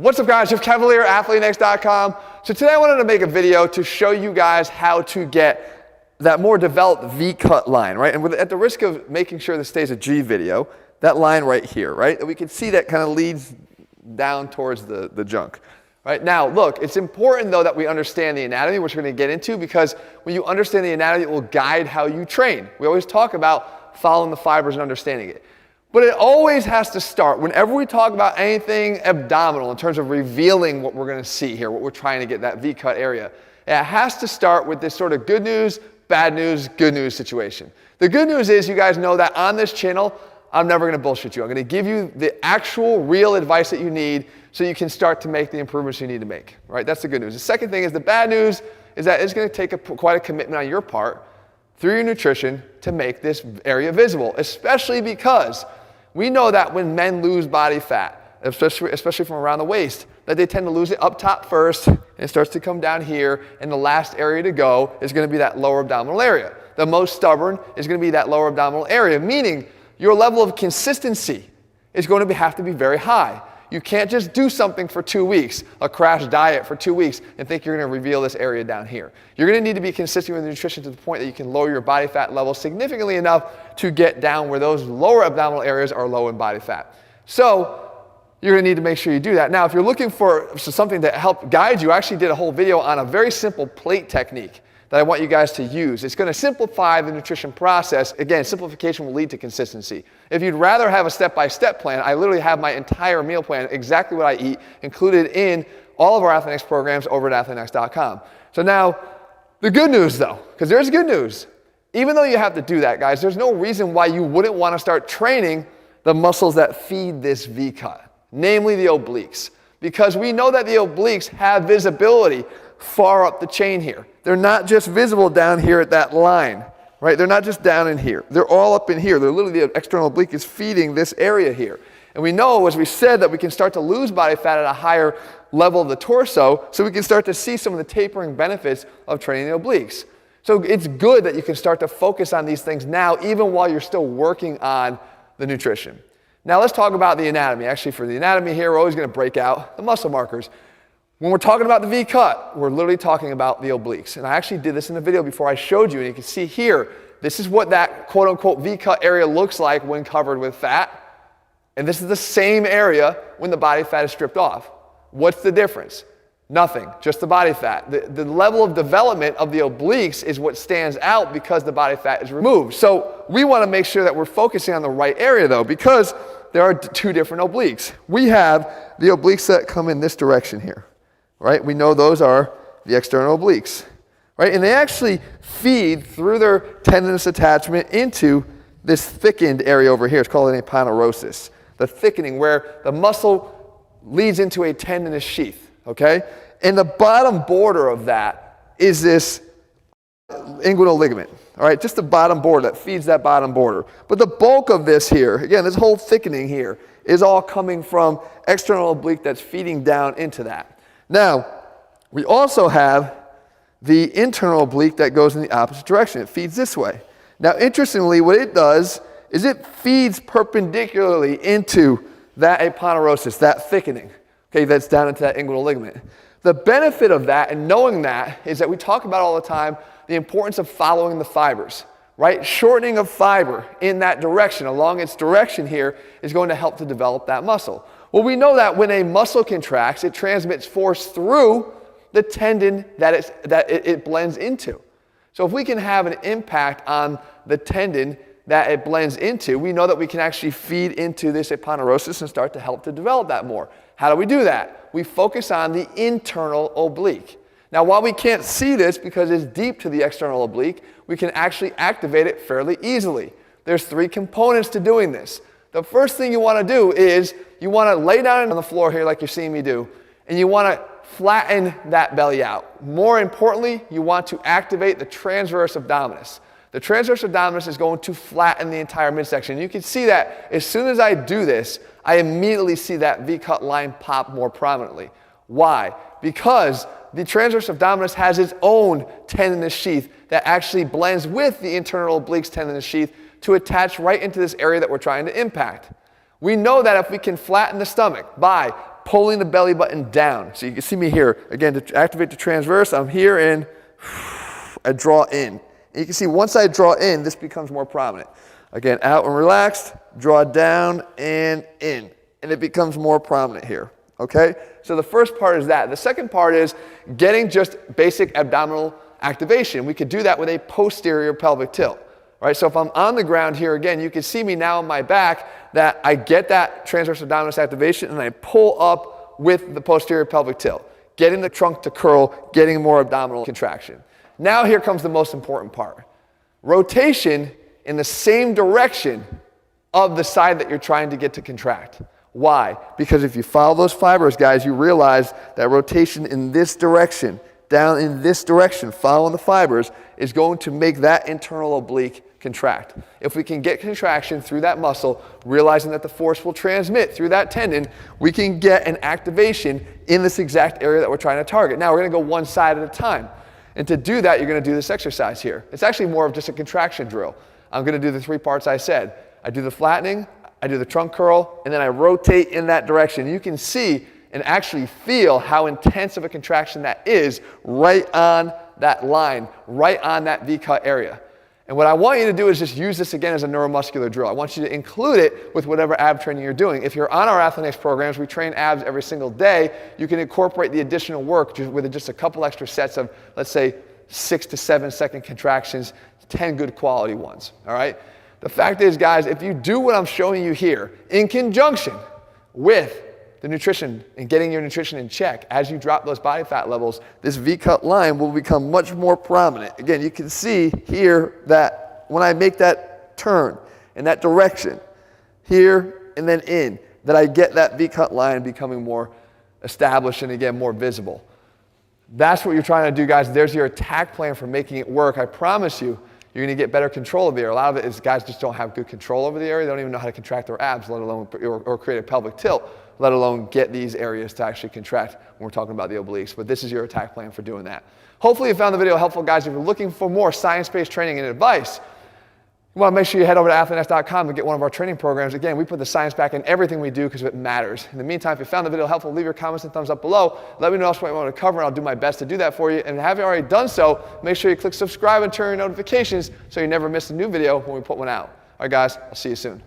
What's up guys, Jeff Cavaliere, AthleanX.com. So today I wanted to make a video to show you guys how to get that more developed V-cut line, right? And at the risk of making sure this stays a G video, that line right here, right? We can see that kind of leads down towards the junk. Right? Now, look, it's important though that we understand the anatomy, which we're going to get into, because when you understand the anatomy, it will guide how you train. We always talk about following the fibers and understanding it. But it always has to start, whenever we talk about anything abdominal in terms of revealing what we're going to see here, what we're trying to get, that V-cut area, it has to start with this sort of good news, good news situation. The good news is you guys know that on this channel, I'm never going to bullshit you. I'm going to give you the actual real advice that you need so you can start to make the improvements you need to make, right? That's the good news. The second thing is the bad news is that it's going to take quite a commitment on your part through your nutrition to make this area visible, especially because we know that when men lose body fat, especially from around the waist, that they tend to lose it up top first, and it starts to come down here, and the last area to go is going to be that lower abdominal area. The most stubborn is going to be that lower abdominal area, meaning your level of consistency is going to have to be very high. You can't just do something for 2 weeks, a crash diet for 2 weeks, and think you're going to reveal this area down here. You're going to need to be consistent with nutrition to the point that you can lower your body fat level significantly enough to get down where those lower abdominal areas are low in body fat. So you're going to need to make sure you do that. Now, if you're looking for something to help guide you, I actually did a whole video on a very simple plate technique that I want you guys to use. It's going to simplify the nutrition process. Again, simplification will lead to consistency. If you'd rather have a step-by-step plan, I literally have my entire meal plan, exactly what I eat, included in all of our AthleanX programs over at AthleanX.com. So now, the good news though, because there's good news. Even though you have to do that, guys, there's no reason why you wouldn't want to start training the muscles that feed this V-cut, namely the obliques. Because we know that the obliques have visibility far up the chain here. They're not just visible down here at that line, right? They're not just down in here. They're all up in here. They're literally, the external oblique is feeding this area here. And we know, as we said, that we can start to lose body fat at a higher level of the torso, so we can start to see some of the tapering benefits of training the obliques. So it's good that you can start to focus on these things now, even while you're still working on the nutrition. Now let's talk about the anatomy. Actually, for the anatomy here, we're always going to break out the muscle markers. When we're talking about the V-cut, we're literally talking about the obliques. And I actually did this in a video before I showed you, and you can see here, this is what that quote-unquote V-cut area looks like when covered with fat. And this is the same area when the body fat is stripped off. What's the difference? Nothing, just the body fat. The level of development of the obliques is what stands out because the body fat is removed. So we want to make sure that we're focusing on the right area though, because there are two different obliques. We have the obliques that come in this direction here. Right? We know those are the external obliques, right? And they actually feed through their tendinous attachment into this thickened area over here. It's called an aponeurosis, the thickening where the muscle leads into a tendinous sheath, okay? And the bottom border of that is this inguinal ligament, all right? Just the bottom border that feeds that bottom border. But the bulk of this here, again, this whole thickening here is all coming from external oblique that's feeding down into that. Now, we also have the internal oblique that goes in the opposite direction. It feeds this way. Now, interestingly, what it does is it feeds perpendicularly into that aponeurosis, that thickening, okay, that's down into that inguinal ligament. The benefit of that and knowing that is that we talk about all the time the importance of following the fibers, right? Shortening of fiber in that direction, along its direction here, is going to help to develop that muscle. Well, we know that when a muscle contracts, it transmits force through the tendon that it blends into. So if we can have an impact on the tendon that it blends into, we know that we can actually feed into this aponeurosis and start to help to develop that more. How do we do that? We focus on the internal oblique. Now, while we can't see this because it's deep to the external oblique, we can actually activate it fairly easily. There's 3 components to doing this. The first thing you want to do is you want to lay down on the floor here like you're seeing me do, and you want to flatten that belly out. More importantly, you want to activate the transverse abdominis. The transverse abdominis is going to flatten the entire midsection. You can see that as soon as I do this, I immediately see that V-cut line pop more prominently. Why? Because the transverse abdominis has its own tendinous sheath that actually blends with the internal obliques tendinous sheath to attach right into this area that we're trying to impact. We know that if we can flatten the stomach by pulling the belly button down. So you can see me here. Again, to activate the transverse, I'm here and I draw in. And you can see once I draw in, this becomes more prominent. Again, out and relaxed, draw down and in. And it becomes more prominent here, okay? So the first part is that. The second part is getting just basic abdominal activation. We could do that with a posterior pelvic tilt. Right, so if I'm on the ground here again, you can see me now on my back that I get that transverse abdominis activation and I pull up with the posterior pelvic tilt, getting the trunk to curl, getting more abdominal contraction. Now here comes the most important part. Rotation in the same direction of the side that you're trying to get to contract. Why? Because if you follow those fibers, guys, you realize that rotation in this direction, down in this direction, following the fibers, is going to make that internal oblique contract. If we can get contraction through that muscle, realizing that the force will transmit through that tendon, we can get an activation in this exact area that we're trying to target. Now we're going to go one side at a time. And to do that, you're going to do this exercise here. It's actually more of just a contraction drill. I'm going to do the 3 parts I said. I do the flattening, I do the trunk curl, and then I rotate in that direction. You can see and actually feel how intense of a contraction that is right on that line, right on that V-cut area. And what I want you to do is just use this again as a neuromuscular drill. I want you to include it with whatever ab training you're doing. If you're on our Athlean-X programs, we train abs every single day. You can incorporate the additional work with just a couple extra sets of, let's say, 6 to 7 second contractions, 10 good quality ones, all right? The fact is, guys, if you do what I'm showing you here in conjunction with the nutrition and getting your nutrition in check, as you drop those body fat levels, this V-cut line will become much more prominent. Again, you can see here that when I make that turn in that direction, here and then in, that I get that V-cut line becoming more established and again, more visible. That's what you're trying to do, guys. There's your attack plan for making it work. I promise you, you're going to get better control of the area. A lot of it is guys just don't have good control over the area. They don't even know how to contract their abs, let alone, or create a pelvic tilt, let alone get these areas to actually contract when we're talking about the obliques. But this is your attack plan for doing that. Hopefully you found the video helpful, guys. If you're looking for more science-based training and advice, you want to make sure you head over to athleanx.com and get one of our training programs. Again, we put the science back in everything we do because it matters. In the meantime, if you found the video helpful, leave your comments and thumbs up below. Let me know what you want to cover, and I'll do my best to do that for you. And if you haven't already done so, make sure you click subscribe and turn your notifications so you never miss a new video when we put one out. All right, guys, I'll see you soon.